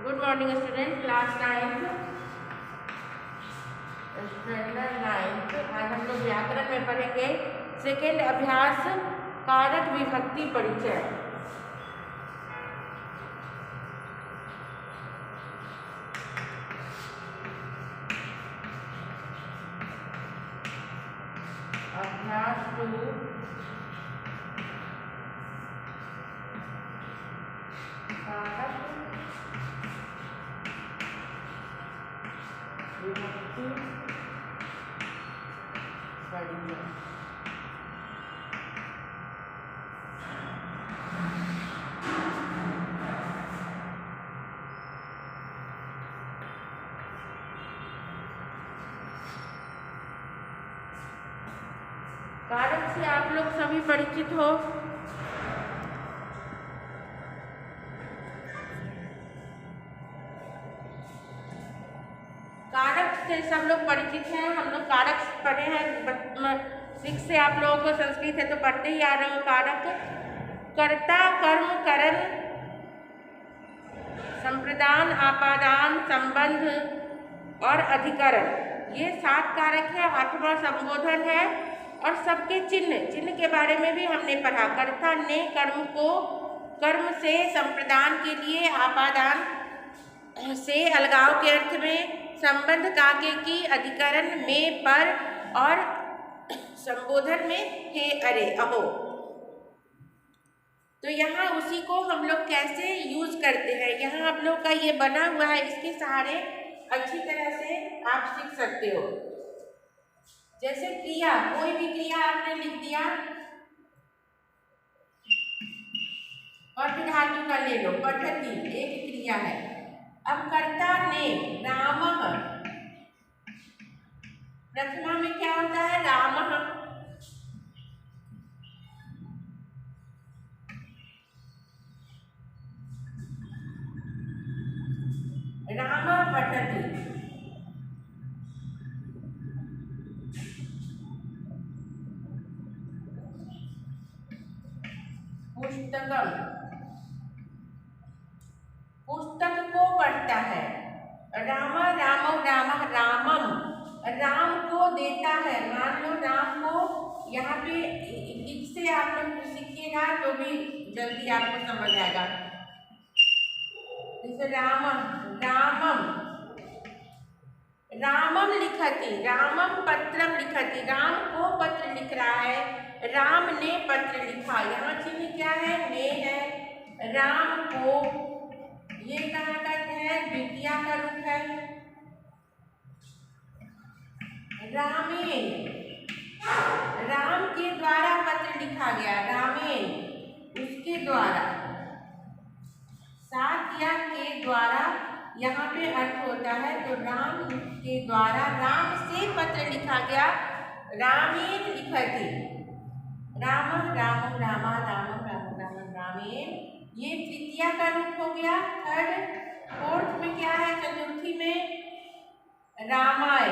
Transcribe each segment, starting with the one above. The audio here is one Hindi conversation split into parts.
Good morning student, class 9th standard 9th। आज हम लोग व्याकरण में पढ़ेंगे सेकेंड अभ्यास कारक विभक्ति परिचय। अभ्यास 2 कारक विभक्ति परिचय। कारक से आप लोग सभी परिचित हो। कारक से सब लोग परिचित हैं। हम लोग कारक पढ़े हैं 6 से। आप लोगों को संस्कृत है तो पढ़ते ही आ रहे हो। कारक कर्ता, कर्म, करण, संप्रदान, आपादान, संबंध और अधिकरण, ये 7 कारक है। 8वां संबोधन है और सबके चिन्ह के बारे में भी हमने पढ़ा। कर्ता ने कर्म को कर्म से, संप्रदान के लिए, आपादान से, अलगाव के अर्थ में, संबंध काके की, अधिकरण में, पर और संबोधन में हे, अरे, अहो। तो यहाँ उसी को हम लोग कैसे यूज करते हैं, यहाँ आप लोग का ये बना हुआ है, इसके सहारे अच्छी तरह से आप सीख सकते हो। जैसे क्रिया, कोई भी क्रिया आपने लिख दिया, पठ धातु का ले लो, पठति एक क्रिया है। अब कर्ता ने, रामः, प्रथमा में क्या होता है? रामः। रामः पठति। पुस्तकम, पुस्तक को पढ़ता है। राम, रामो, रामः, रामम, राम को देता है। मान लो राम को यहाँ पे इससे आप लोग सीखिएगा तो भी जल्दी आपको समझ आएगा। जैसे रामम, रामम, रामम लिखति, रामम पत्रम लिखति, राम को पत्र लिख रहा है। राम ने पत्र लिखा, यहाँ चिन्ह क्या है? ने है। राम को, ये कहाँ कहते हैं? द्वितीया का रूप है। रामेण, राम के द्वारा पत्र लिखा गया। रामेण, उसके द्वारा। साथ या के द्वारा यहाँ पे अर्थ होता है, तो राम के द्वारा, राम से पत्र लिखा गया। रामेण लिखति, राम, राम, रामा, राम, राम, राम, रामेण, ये तृतीया का रूप हो गया। थर्ड, फोर्थ में क्या है? चतुर्थी में रामाय,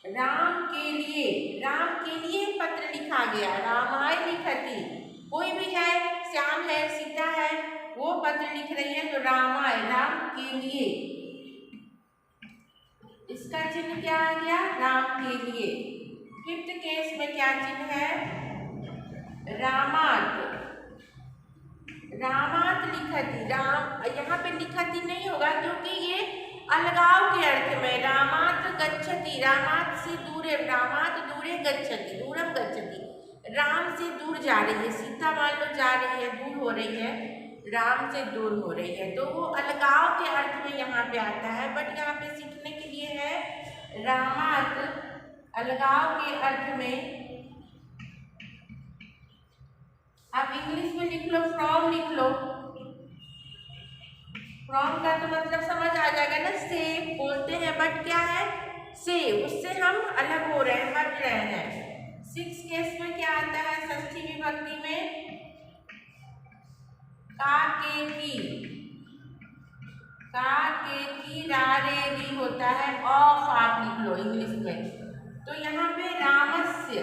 राम के लिए, राम के लिए पत्र लिखा गया। रामाय लिखति, कोई भी है, श्याम है, सीता है, वो पत्र लिख रही है तो रामाय, राम के लिए। इसका चिन्ह क्या आ गया? राम के लिए। फिफ्थ केस में क्या चिन्ह है? रामात, रामात लिखति, राम, यहाँ पे लिखति नहीं होगा क्योंकि ये अलगाव के अर्थ में। रामात गच्छति, रामात से दूरे, रामात दूरे गच्छति, दूरम गच्छति, राम से दूर जा रही है। सीता मान लो जा रही है, दूर हो रही है, राम से दूर हो रही है, तो वो अलगाव के अर्थ में यहाँ पे आता है। बट यहाँ पे सीखने के लिए है रामात, अलगाव के अर्थ में। आप इंग्लिश में लिख लो, फ्रॉम लिख लो। फ्रॉम का तो मतलब समझ आ जाएगा ना, से बोलते हैं, बट क्या है? से, उससे हम अलग हो रहे हैं, हट रहे हैं। 6 केस में क्या आता है? षष्ठी विभक्ति में का, के, की, का, के, की, रा, रे, री होता है। ऑफ आप लिख लो इंग्लिश में। तो यहाँ पे रामस्य,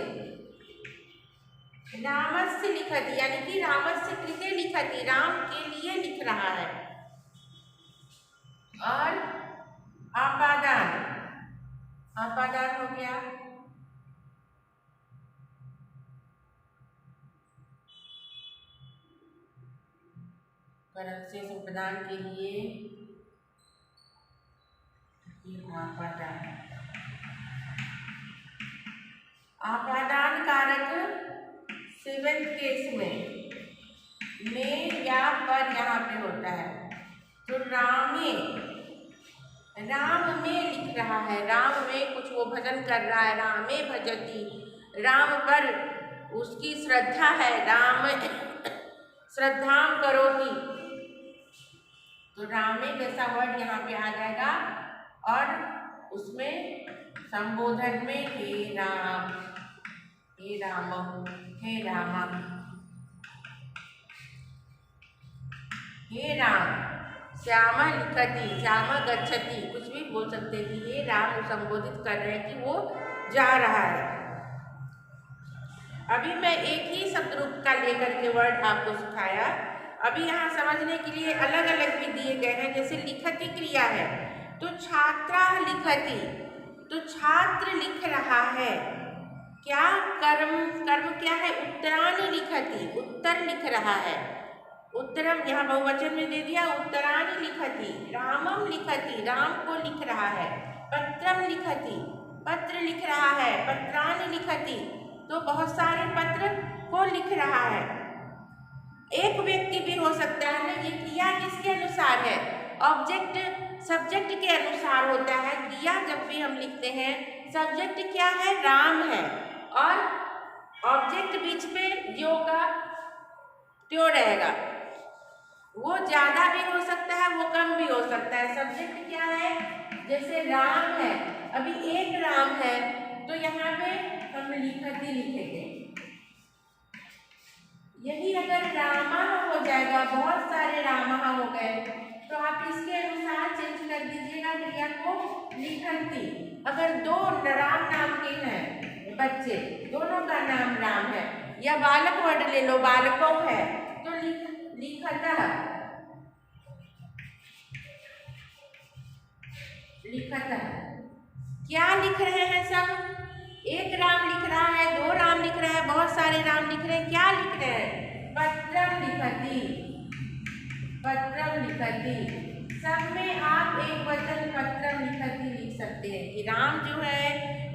रामस्य लिखति, यानी कि रामस्य कृते लिखति, राम के लिए लिख रहा है। और आपादान, आपादान हो गया। करक से उपदान के लिए आपादान, आपादान कारक सेवेंथ केस में या पर यहाँ पे होता है। तो रामे, राम में लिख रहा है, राम में कुछ वो भजन कर रहा है, रामे भजती, राम पर उसकी श्रद्धा है, राम श्रद्धाम करोति, तो रामे जैसा वर्ड यहाँ पे आ जाएगा और उसमें संबोधन में हे राम, हे राम, हे राम, हे राम, श्यामा लिखती, श्यामा गच्छति, कुछ भी बोल सकते हैं कि ये राम संबोधित कर रहे हैं कि वो जा रहा है। अभी मैं एक ही शब्द रूप का लेकर के वर्ड आपको सिखाया। अभी यहाँ समझने के लिए अलग अलग भी दिए गए हैं। जैसे लिखती क्रिया है तो छात्रा लिखती, तो छात्र लिख रहा है। क्या कर्म, कर्म क्या है? उत्तरानि लिखती, उत्तर लिख रहा है। उत्तरम यहाँ बहुवचन में दे दिया, उत्तरानि लिखती, रामम लिखती, राम को लिख रहा है। पत्रम लिखती, पत्र लिख रहा है। पत्रानि लिखती, तो बहुत सारे पत्र को लिख रहा है। एक व्यक्ति भी हो सकता है ना। ये क्रिया किसके अनुसार है? ऑब्जेक्ट सब्जेक्ट के अनुसार होता है। क्रिया जब भी हम लिखते हैं, सब्जेक्ट क्या है? राम है, और ऑब्जेक्ट बीच में जो का त्यों रहेगा। वो ज़्यादा भी हो सकता है, वो कम भी हो सकता है। सब्जेक्ट क्या है? जैसे राम है, अभी एक राम है, तो यहाँ पे हम लिखती लिखेंगे। यही अगर रामा हो जाएगा, बहुत सारे रामा हो गए, तो आप इसके अनुसार चेंज कर दीजिएगा क्रिया को लिखती। अगर दो राम नाम के हैं बच्चे, दोनों का नाम राम है, या बालक वर्ड ले लो, बालकों है, तो लिखता, लिखता। क्या लिख रहे हैं सब? एक राम लिख रहा है, दो राम लिख रहा है, बहुत सारे राम लिख रहे हैं। क्या लिख रहे हैं? पत्रम लिखती, पत्रम लिखती। सब में आप एक वचन पत्रम लिखती लिख सकते हैं कि राम जो है,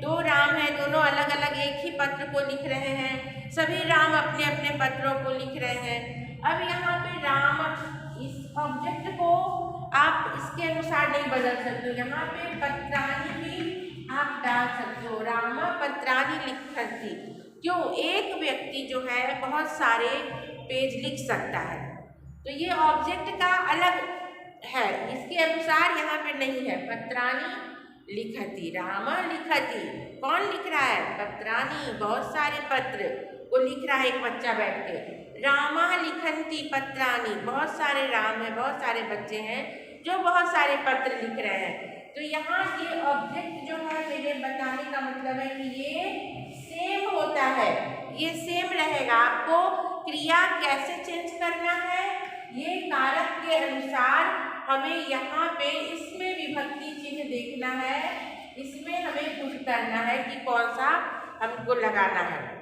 दो राम है, दोनों अलग अलग एक ही पत्र को लिख रहे हैं। सभी राम अपने अपने पत्रों को लिख रहे हैं। अब यहाँ पे राम, इस ऑब्जेक्ट को आप इसके अनुसार नहीं बदल सकते हो। यहाँ पे पत्रानि भी आप डाल सकते हो, रामा पत्रानि लिखती। क्यों? एक व्यक्ति जो है बहुत सारे पेज लिख सकता है, तो ये ऑब्जेक्ट का अलग है, इसके अनुसार यहाँ पे नहीं है। पत्रानि लिखती, रामा लिखती, कौन लिख रहा है? पत्रानि, बहुत सारे पत्र को लिख रहा है एक बच्चा बैठ के। रामा लिखन्ति पत्रानि, बहुत सारे राम हैं, बहुत सारे बच्चे हैं जो बहुत सारे पत्र लिख रहे हैं। तो यहाँ ये ऑब्जेक्ट जो है, मेरे बताने का मतलब है कि ये सेम होता है, ये सेम रहेगा। आपको क्रिया कैसे चेंज करना है, ये कारक के अनुसार हमें यहाँ पे इसमें विभक्ति चिन्ह देखना है, इसमें हमें पुट करना है कि कौन सा हमको लगाना है।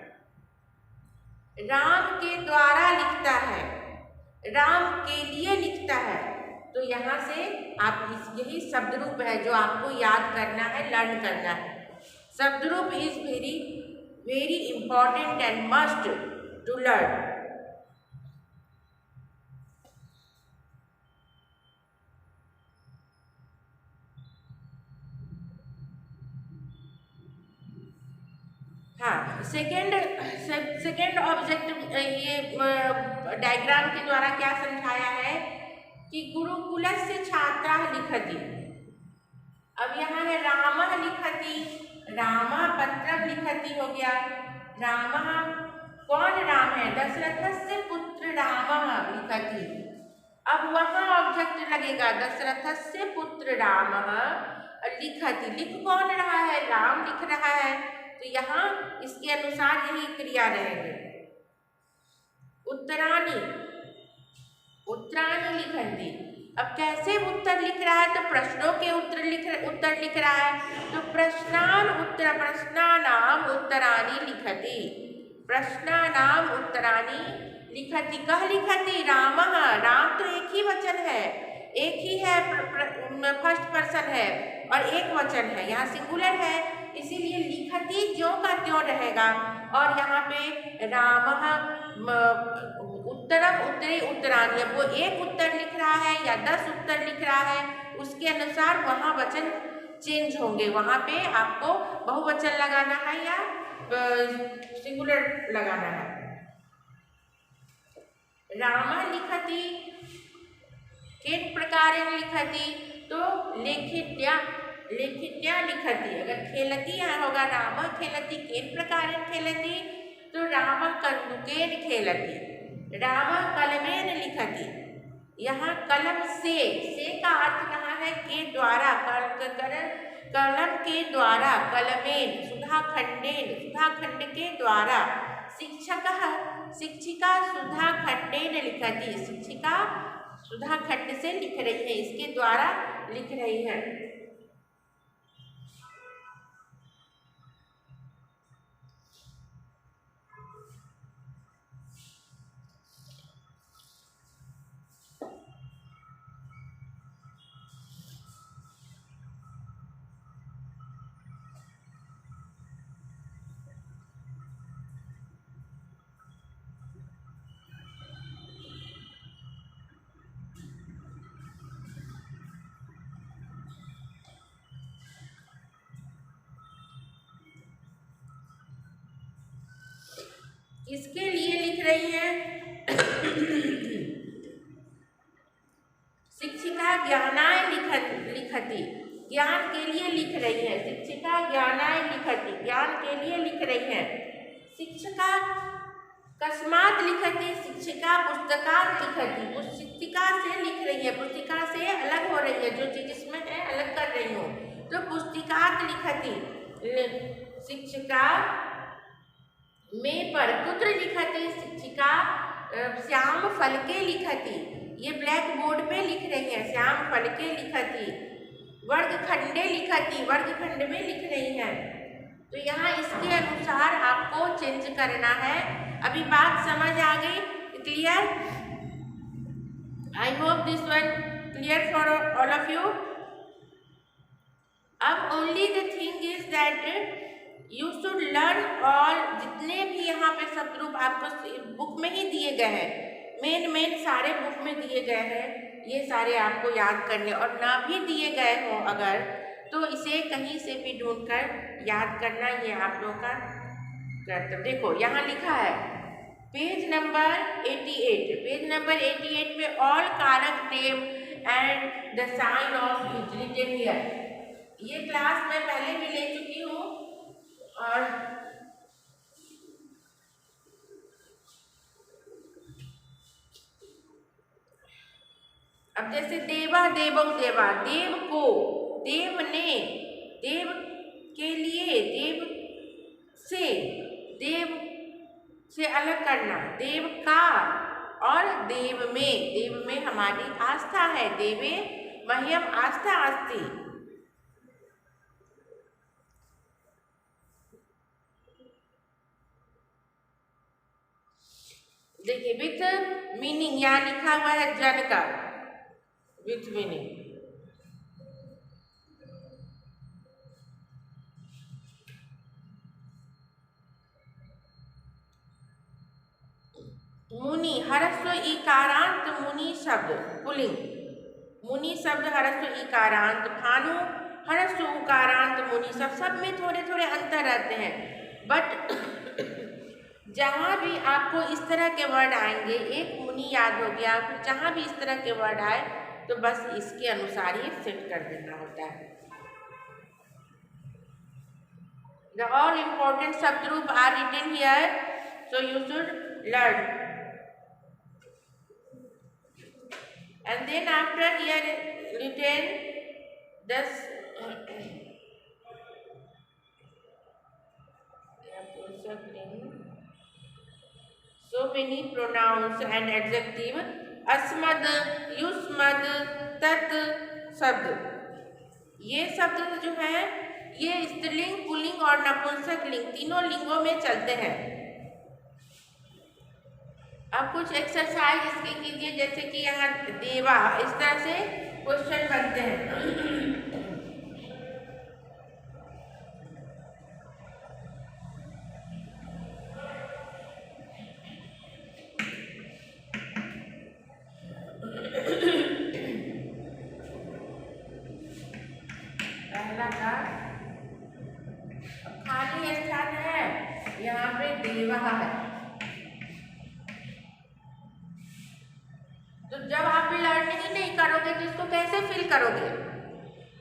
राम के द्वारा लिखता है, राम के लिए लिखता है, तो यहाँ से आप यही शब्द रूप है जो आपको याद करना है, लर्न करना है। शब्द रूप is very very important and must to learn. हाँ, सेकेंड ऑब्जेक्ट ये डायग्राम के द्वारा क्या समझाया है कि गुरुकुलस्य छात्रा लिखति। अब यहाँ है रामः लिखति, रामा पत्रम लिखति हो गया। रामः कौन राम है? दशरथस्य पुत्र रामः लिखति। अब वहाँ ऑब्जेक्ट लगेगा, दशरथस्य पुत्र रामः लिखति। लिख कौन रहा है? राम लिख रहा है, तो यहाँ इसके अनुसार यही क्रिया रहेंगे। उत्तरानि, उत्तरानि लिखन्ति। अब कैसे उत्तर लिख रहा है, तो प्रश्नों के उत्तर लिख रहा है। तो प्रश्नानाम उत्तराणि लिखति, प्रश्नानाम उत्तराणि लिखति। कह लिखति रामः, राम तो एक ही वचन है, एक ही है, फर्स्ट पर्सन है और एक वचन है, यहाँ सिंगुलर है, इसीलिए लिखति ज्यों का त्यों रहेगा। और यहाँ पे रामः उत्तरम उत्तरे उत्तराणी, वो एक उत्तर लिख रहा है या 10 उत्तर लिख रहा है, उसके अनुसार वहाँ वचन चेंज होंगे। वहाँ पे आपको बहुवचन लगाना है या सिंगुलर लगाना है। राम लिखति किन प्रकारेण लिखति, तो लेखित्या लेखित्या लिखति। अगर खेलति यहाँ होगा राम खेलति किन प्रकारेण खेलति, तो राम कंदुकेन खेलति, राम कलमेन लिखति। यहाँ कलम से का अर्थ कहाँ है, के द्वारा, कलम के द्वारा, कलमेन सुधाखंडेन, सुधाखंड के द्वारा, शिक्षकः शिक्षिका सुधाखंडेन लिखति, शिक्षिका सुधाखंड से लिख रही है, इसके द्वारा लिख रही है। किसके लिए लिख रही है, शिक्षिका ज्ञानाय लिखति, ज्ञान के लिए लिख रही है, शिक्षिका ज्ञानाय लिखति, ज्ञान के लिए लिख रही है। शिक्षिका कस्मात लिखति, शिक्षिका पुस्तकात लिखति, पुस्तिका से लिख रही है, पुस्तिका से अलग हो रही है, जो चीज इसमें है अलग कर रही हूँ, तो पुस्तिकात लिखति। शिक्षिका में पर कुत्र लिखति, शिक्षिका श्याम फलके लिखति, ये ब्लैक बोर्ड पे लिख रही है, श्याम फलके लिखति। वर्गखंडे लिखति, वर्गखंड में लिख रही है। तो यहाँ इसके अनुसार आपको चेंज करना है। अभी बात समझ आ गई, clear? I hope this one clear for all of you. अब only the thing is that you should learn all, जितने भी यहाँ पे शब्द आपको बुक में ही दिए गए हैं, मेन सारे बुक में दिए गए हैं, ये सारे आपको याद करने, और ना भी दिए गए हो अगर, तो इसे कहीं से भी ढूंढकर याद करना, ये आप लोगों का कर्तव्य। देखो यहाँ लिखा है पेज नंबर 88, पेज नंबर 88 में ऑल कारक name and the sign of written here. ये क्लास मैं पहले भी ले चुकी हूँ, और अब जैसे देवा देवौ देवा, देव को, देव ने, देव के लिए, देव से अलग करना, देव का और देव में हमारी आस्था है, देवे मह्यम आस्था अस्ति। देखिए विथ मीनिंग यहाँ लिखा हुआ है जन का, विथ मीनिंग। मुनि हरस्व इकारांत, मुनि शब्द पुलिंग, मुनि शब्द हरस्व इकारांत, भानु हरस्व उकारांत, मुनि सब में थोड़े थोड़े अंतर रहते हैं, बट जहाँ भी आपको इस तरह के वर्ड आएंगे, एक मुनि याद हो गया, फिर जहाँ भी इस तरह के वर्ड आए तो बस इसके अनुसार ही सेट कर देना होता है। The all important subgroup are written here, so you should learn. And then after here written this so many pronouns and adjective अस्मद, युष्मद, तत् शब्द, ये शब्द जो है ये स्त्रीलिंग, पुल्लिंग और नपुंसक लिंग तीनों लिंगों में चलते हैं। अब कुछ एक्सरसाइज इसके कीजिए, जैसे कि यहाँ देवा, इस तरह से क्वेश्चन बनते हैं। पहला का खाली स्थान है, यहाँ पे देवा है। तो जब आप लर्निंग ही नहीं करोगे तो इसको कैसे फिल करोगे?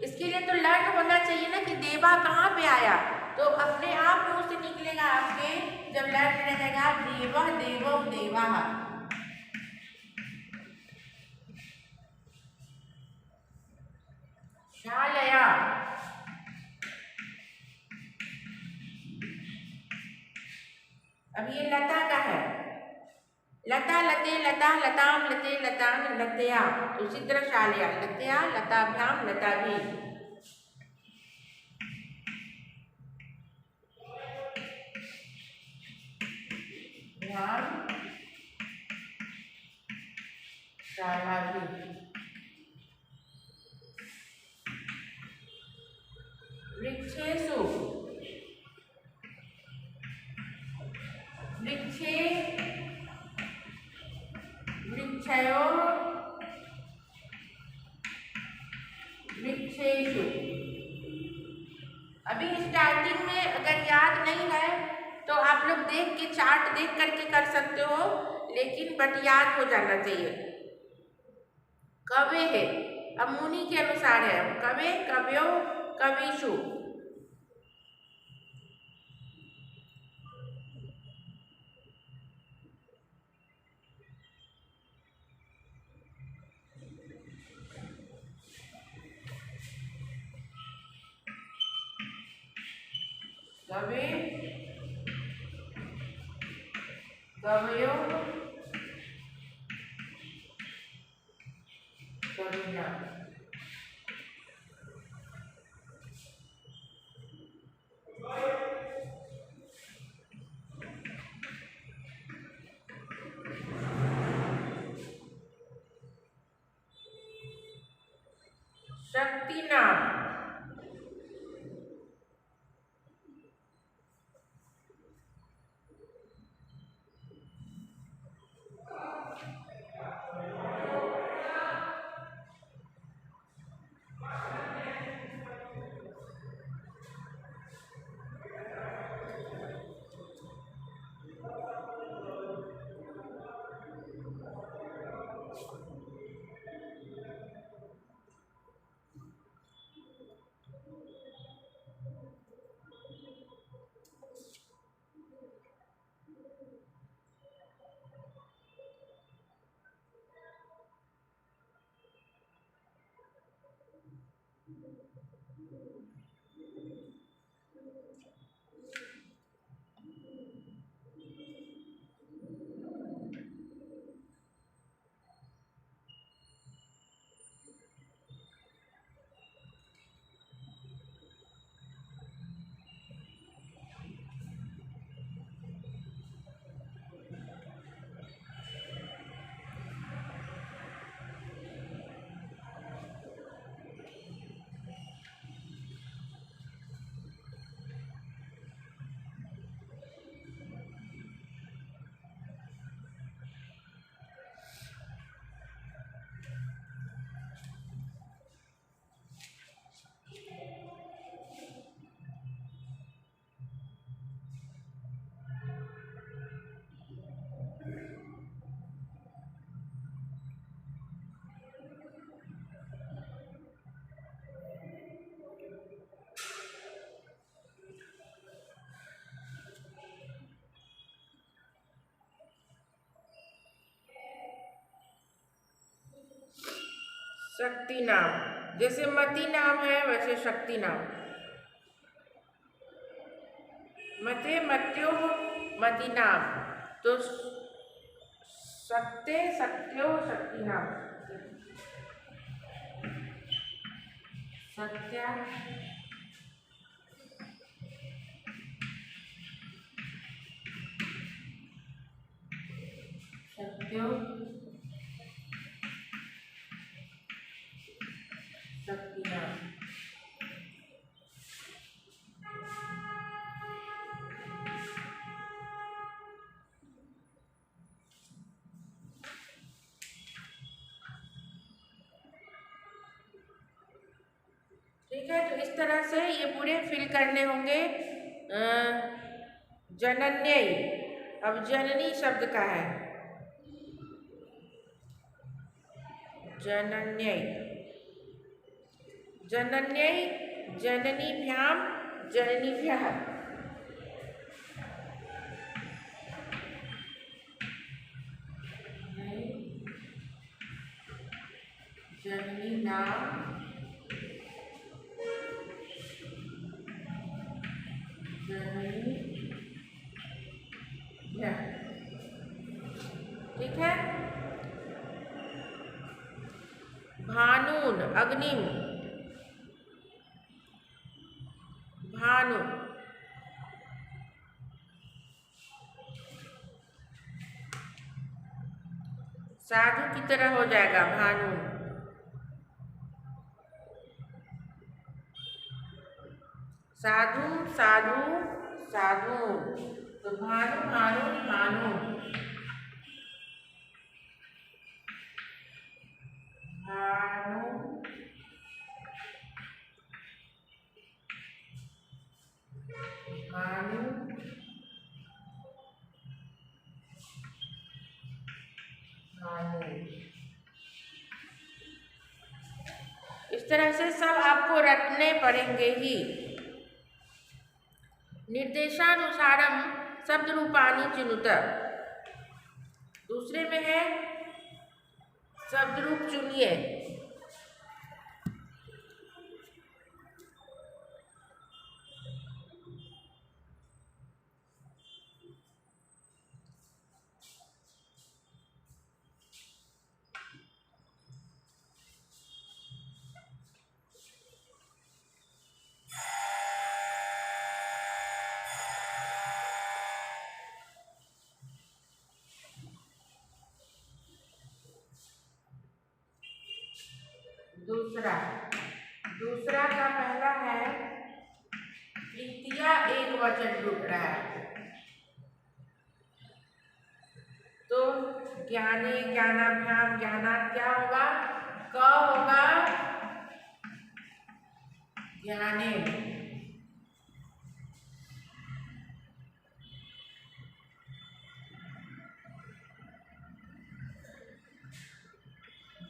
इसके लिए तो लर्न होना चाहिए ना कि देवा कहाँ पे आया, तो अपने आप मुंह से निकलेगा आपके, जब लर्न रहेगा देव देवो देवा। शालया, अब ये लता का है, लता लते लता लताम लते लतान लतया, तो उसी तरह शालया, लतया लताभ्याम लता भी। शाला भी। वृक्षेषु, वृक्षे वृक्षयो वृक्षेषु। अभी स्टार्टिंग में अगर याद नहीं है तो आप लोग देख के चार्ट देख करके कर सकते हो, लेकिन बट याद हो जाना चाहिए। कवे है, अब मुनि के अनुसार है, कवे कव्यो कविषु। कवे कवयो कविना। शक्ति नाम, शक्ति नाम, जैसे मति नाम है वैसे शक्ति नाम। मते मत्यो मति नाम, तो सत्ते सत्यो शक्तिनां। सत्य सत्यो शक्तिनां। ठीक है, तो इस तरह से ये पूरे फिल करने होंगे। जनन्यै, अब जननी शब्द का है। जनन्यै, जनन्यै, जननीभ्यां, जननीभ्यः। जननीनां, जननीभ्यः। ठीक है। भानुन, अग्निम, भानु। साधु की तरह हो जाएगा भानु। साधु साधु साधु, तो भानु भानु भानु। भानु भानु भानु। इस तरह से सब आपको रटने पड़ेंगे ही। निर्देशानुसारम शब्द रूपानी चिनुत। दूसरे में है शब्द रूप चुनिए। दूसरा का पहला है तृतीया एक वचन जुड़ रहा है, तो ज्ञाने ज्ञानाभ्याम ज्ञानात् क्या होगा? क होगा ज्ञाने।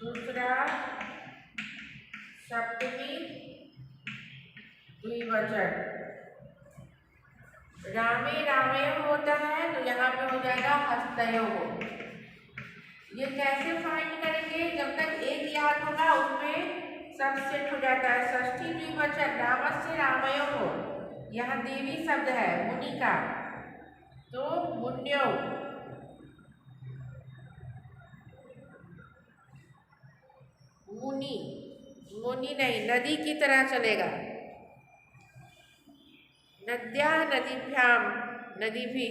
दूसरा सप्तमी द्विवचन। रामे रामयो होता है तो यहाँ पे हो जाएगा हस्तयो। ये कैसे फाइंड करेंगे? जब तक एक याद होगा उसमें सब सेट हो जाता है। षष्ठी द्विवचन रामस्य रामयो हो, यहाँ देवी शब्द है मुनि का, तो मुन्यो। मुनि, मुनि नहीं, नदी की तरह चलेगा। नद्या नदीभ्याम, नदी भी।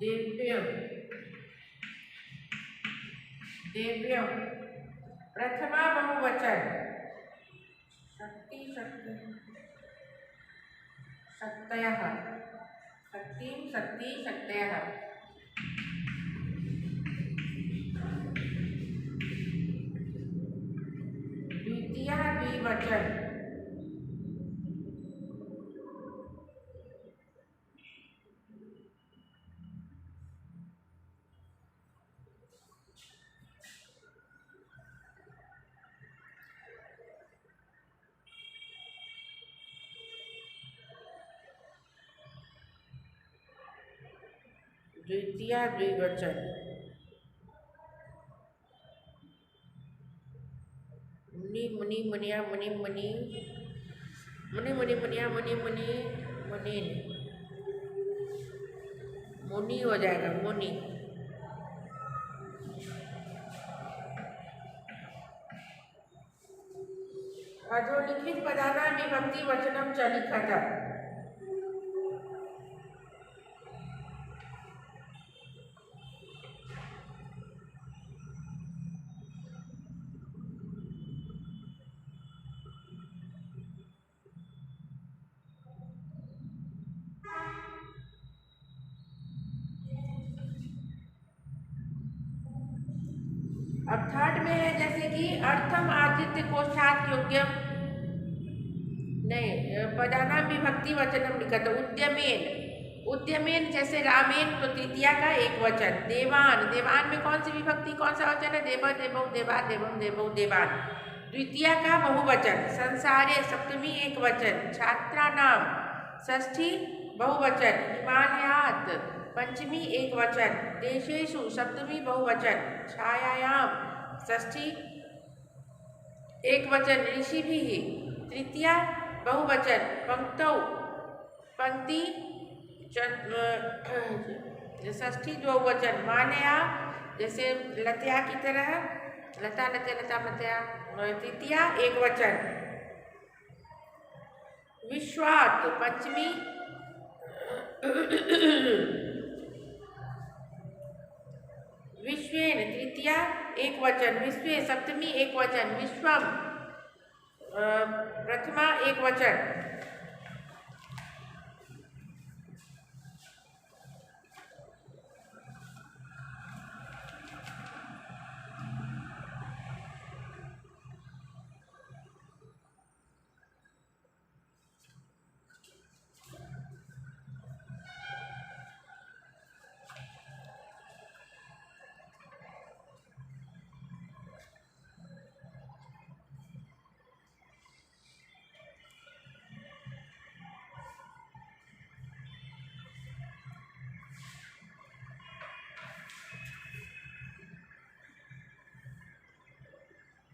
देव्यम, देव्यम प्रथमा बहुवचन। शक्ति शक्ति शक्तयः, शक्तिं शक्ति शक्तयः। द्वितीया द्विवचन। द्वितीया द्विवचन। मुनि मुनिया मुनि मुनि मुनि मुनि मुनिया मुनि मुनि मुनि मुनि हो जाएगा मुनि। अधोलिखित पदानां विभक्ति वचनम च लिखत। अब थर्ड में है जैसे कि अर्थम आदित्य कोशात योग्यम नहीं पदानां विभक्ति वचनम लिखत। उद्यमेन उद्यमेन जैसे रामेन तो तृतीया का एक वचन। देवान देवान में कौन सी विभक्ति कौन सा वचन है? देव देवौ देवा देवम देवौ देवान द्वितीया का बहुवचन। संसारे सप्तमी एक वचन। छात्रा नाम षष्ठी बहुवचन। हिमालयात पंचमी एक वचन। देशेषु सप्तमी बहुवचन। छायायाम षष्ठी एक वचन। ऋषिभिः तृतीया बहुवचन। पंक्तौ पंक्ति षष्ठी बहुवचन। मानया जैसे लतया की तरह लता लते लता मतया तृतीया एक वचन। विश्वात पंचमी विश्वेन तृतीया एक वचन। विश्वे सप्तमी एक वचन। विश्वम प्रथमा एक वचन।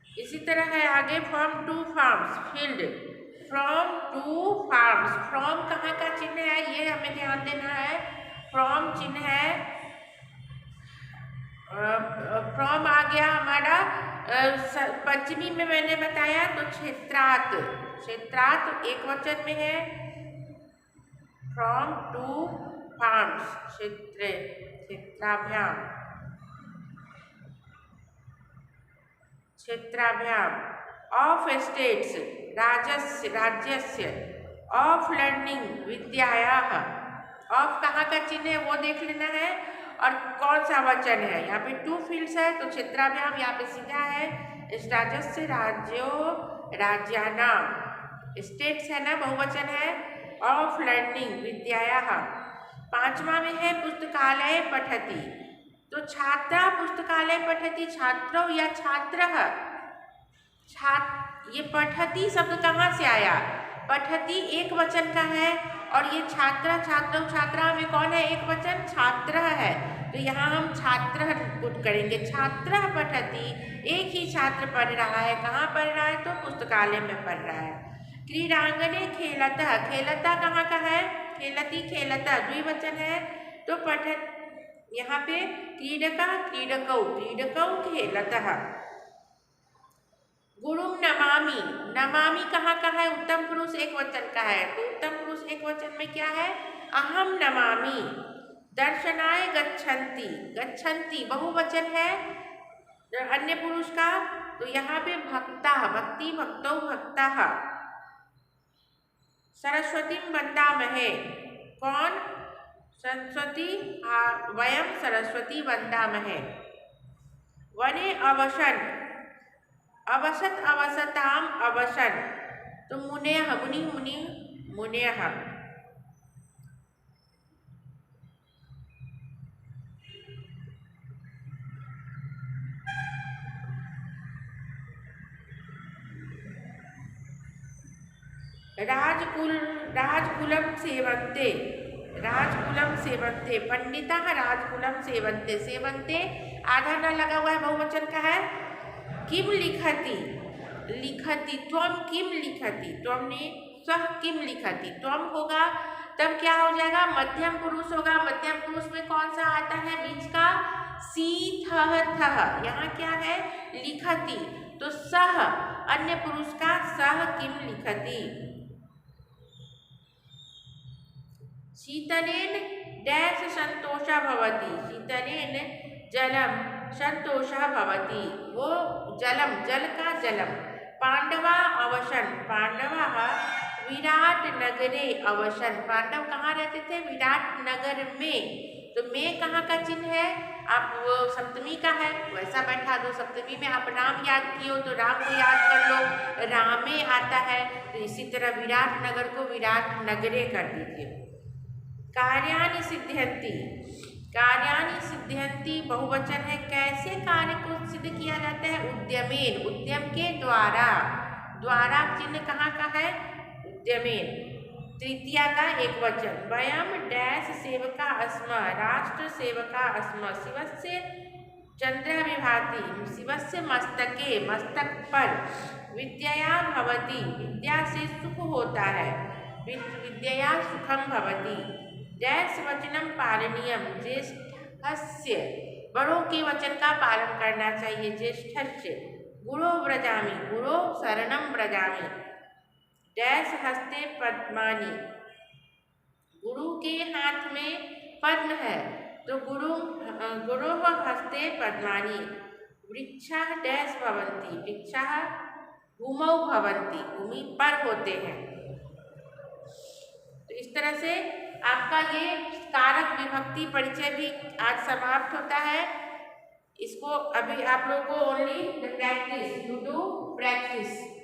इसी तरह है आगे from to forms field. From to forms from कहाँ का चिन्ह है ये हमें ध्यान देना है। फ्रॉम चिन्ह है फ्रॉम आ गया हमारा पंचमी में मैंने बताया तो क्षेत्रात क्षेत्रात एक वचन में है। फ्रॉम टू फार्म्स क्षेत्र क्षेत्राभ्याम क्षेत्राभ्याम। ऑफ स्टेट्स राजस्य राज्यस्य। ऑफ लर्निंग विद्यायाः। ऑफ कहाँ का चिन्ह है वो देख लेना है और कौन सा वचन है। यहाँ पे टू फील्ड्स है तो क्षेत्राभ्याम यहाँ पे सीधा है। राजस्य राज्यो राज्यानाम स्टेट्स है ना बहुवचन है। ऑफ लर्निंग विद्यायाः। पांचवा में है पुस्तकालय पठति तो छात्रा पुस्तकालय पठति छात्रों या छात्रः ये पठति शब्द कहाँ से आया? पठति एक वचन का है और ये छात्रा छात्रों छात्रा में कौन है एक वचन? छात्र है तो यहाँ हम छात्र पुट करेंगे। छात्र पठति एक ही छात्र पढ़ रहा है। कहाँ पढ़ रहा है? तो पुस्तकालय में पढ़ रहा है। क्रीडांगने खेलतः खेलता कहाँ का है? खेलती खेलता द्विवचन है तो पठत यहाँ पे क्रीडका क्रीडकौ क्रीडकौ खेलतः। गुरुम नमामि नमामि कहाँ का है? उत्तम पुरुष एक वचन का है तो उत्तम पुरुष एक वचन में क्या है? अहम नमामि। दर्शनाय गच्छन्ति गच्छन्ति बहुवचन है अन्य पुरुष का तो यहाँ पे भक्ता भक्ति भक्तौ भक्ताः। सरस्वतीं वन्दामहे कौन? सरस्वती वयम सरस्वती वन्दामहे। वने अवसन अवसत अवसताम अवसन तो मुनेह मुनि मुनि मुनेह। राजकुलम सेवन्ते राजकुलम सेवन्ते पंडिताः राजकुलम सेवन्ते। सेवन्ते आधा न लगा हुआ है बहुवचन का है। किम लिखति लिखति, त्वम किम लिखति, त्वम ने सह किम लिखति, त्वम होगा तब क्या हो जाएगा, मध्यम पुरुष होगा। मध्यम पुरुष में कौन सा आता है बीच का, सी थह थह, यहाँ क्या है लिखति, तो सह अन्य पुरुष का सह किम लिखति। शीतलेन डैश संतोषा भवति, शीतलेन जलम संतोषा भवति, वो जलम जल का जलम। पांडवा अवसन, पांडवा विराट नगरे अवसन, पांडव कहाँ रहते थे, विराट नगर में। तो में कहाँ का चिन्ह है, आप वो सप्तमी का है वैसा बैठा दो। सप्तमी में आप राम याद किए हो तो राम को याद कर लो, रामे आता है, तो इसी तरह विराट नगर को विराट नगरे कर दीजिए। कार्याणि सिद्ध्यन्ति, कार्याणि सिद्ध्यन्ति बहुवचन है, कैसे कार्य को सिद्ध किया जाता है, उद्यमेन, उद्यम के द्वारा, द्वारा चिन्ह कहाँ का है, उद्यमेन। तृतीया का एक वचन, वयम डैश सेवका अस्म, राष्ट्र सेवका अस्म, शिवस्य चंद्र विभाति, शिवस्य मस्तके, मस्तक पर, विद्या भवति, विद्या से सुख होता है, विद्या सुखम भवति। डैश वचनम पालनीयम, ज्येष्ठस्य, बड़ों के वचन का पालन करना चाहिए, ज्येष्ठस्य। गुरो व्रजामि, गुरो शरणम व्रजामि। डैश हस्ते पद्मानि, गुरु के हाथ में पद्म है, तो गुरु हस्ते पद्मानि। वृक्षा डैश भवन्ति, वृक्षा भूमौ भवन्ति, भूमि पर होते हैं। तो इस तरह से आपका ये कारक विभक्ति परिचय भी आज समाप्त होता है। इसको अभी आप लोगों को only the practice, you do practice.